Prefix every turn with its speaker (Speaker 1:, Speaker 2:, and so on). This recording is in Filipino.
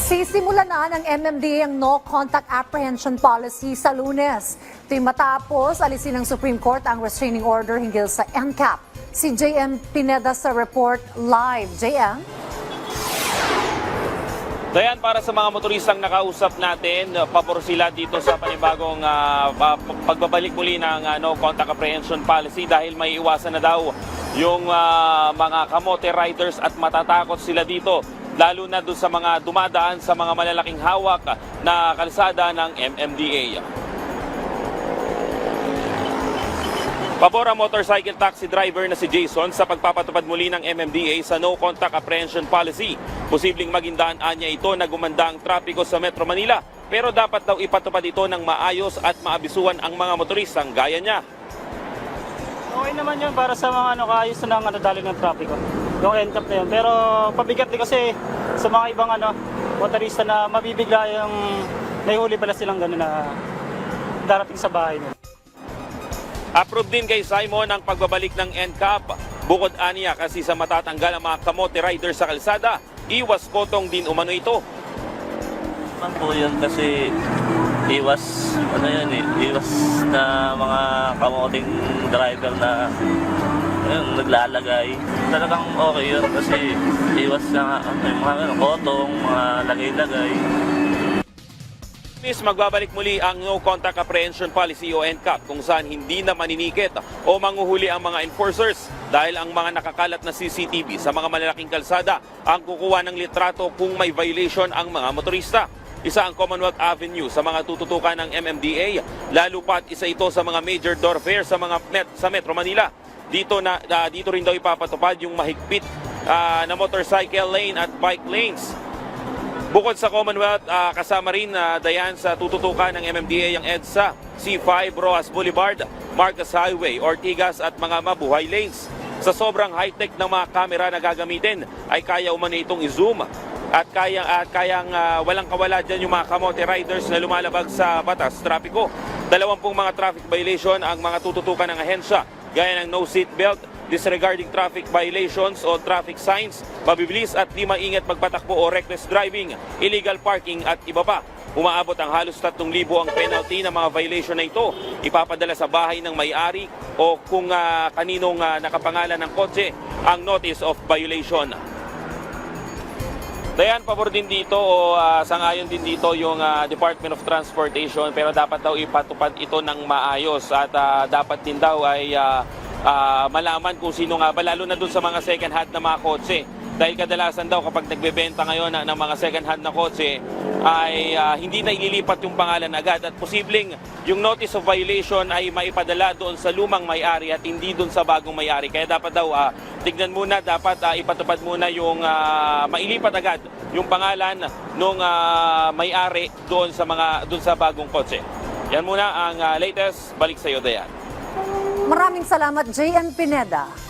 Speaker 1: Sisimulan na ng MMDA ang no contact apprehension policy sa Lunes. Ito'y matapos alisin ng Supreme Court ang restraining order hinggil sa NCAP. Si JM Pineda sa report live. JM?
Speaker 2: Dayan, para sa mga motoristang nakausap natin, pabor sila dito sa panibagong pagbabalik muli ng no contact apprehension policy dahil may iwasan na daw yung mga kamote riders at matatakot sila dito, lalo na doon sa mga dumadaan sa mga malalaking hawak na kalsada ng MMDA. Pabor ang motorcycle taxi driver na si Jason sa pagpapatupad muli ng MMDA sa no contact apprehension policy. Posibleng maging daan niya ito na gumanda ang trapiko sa Metro Manila, pero dapat daw ipatupad ito ng maayos at maabisuan ang mga motoristang gaya niya.
Speaker 3: Okay naman yun para sa mga kaayos na ng dali ng trapiko. Yung NCAP na yun. Pero pabigat din kasi sa mga ibang motorista na mabibigla yung may huli pala silang gano'n na darating sa bahay nila.
Speaker 2: Approved din kay Simon ang pagbabalik ng NCAP. Bukod aniya kasi sa matatanggal ang mga kamote riders sa kalsada, iwas kotong din umano ito.
Speaker 4: Man po yun kasi iwas na mga kamoting driver na naglalagay. Talagang okay yun kasi iwas na mga kotong, mga lagay-lagay.
Speaker 2: Magbabalik muli ang no contact apprehension policy o NCAP kung saan hindi na maninikit o manguhuli ang mga enforcers dahil ang mga nakakalat na CCTV sa mga malalaking kalsada ang kukuha ng litrato kung may violation ang mga motorista. Isa ang Commonwealth Avenue sa mga tututukan ng MMDA, lalo pat isa ito sa mga major thoroughfares sa Metro Manila. Dito rin daw ipapatupad yung mahigpit na motorcycle lane at bike lanes. Bukod sa Commonwealth, kasama rin dayan sa tututukan ng MMDA ang EDSA, C5, Rojas Boulevard, Marcos Highway, Ortigas at mga mabuhay lanes. Sa sobrang high-tech ng mga kamera na gagamitin ay kaya umano itong i-zoom at kayang walang kawala dyan yung mga kamote riders na lumalabag sa batas trapiko. 20 mga traffic violation ang mga tututukan ng ahensya gaya ng no seatbelt, disregarding traffic violations o traffic signs, mabibilis at di maingat magpatakbo o reckless driving, illegal parking at iba pa. Umaabot ang halos 3,000 ang penalty ng mga violation na ito. Ipapadala sa bahay ng may-ari o kung kaninong nakapangalan ng kotse ang notice of violation. Dayan, pabor din dito o sangayon din dito yung Department of Transportation, pero dapat daw ipatupad ito ng maayos at dapat din daw ay malaman kung sino nga ba, lalo na dun sa mga second hand na mga kotse. Dahil kadalasan daw kapag nagbebenta ngayon ng mga second hand na kotse ay hindi na ililipat yung pangalan agad at posibleng yung notice of violation ay maipadala doon sa lumang may-ari at hindi doon sa bagong may-ari. Kaya dapat daw tignan muna, dapat ipatupad muna yung mailipat agad yung pangalan ng may-ari doon sa bagong kotse. Yan muna ang latest. Balik sa iyo, Dayan.
Speaker 1: Maraming salamat, JM Pineda.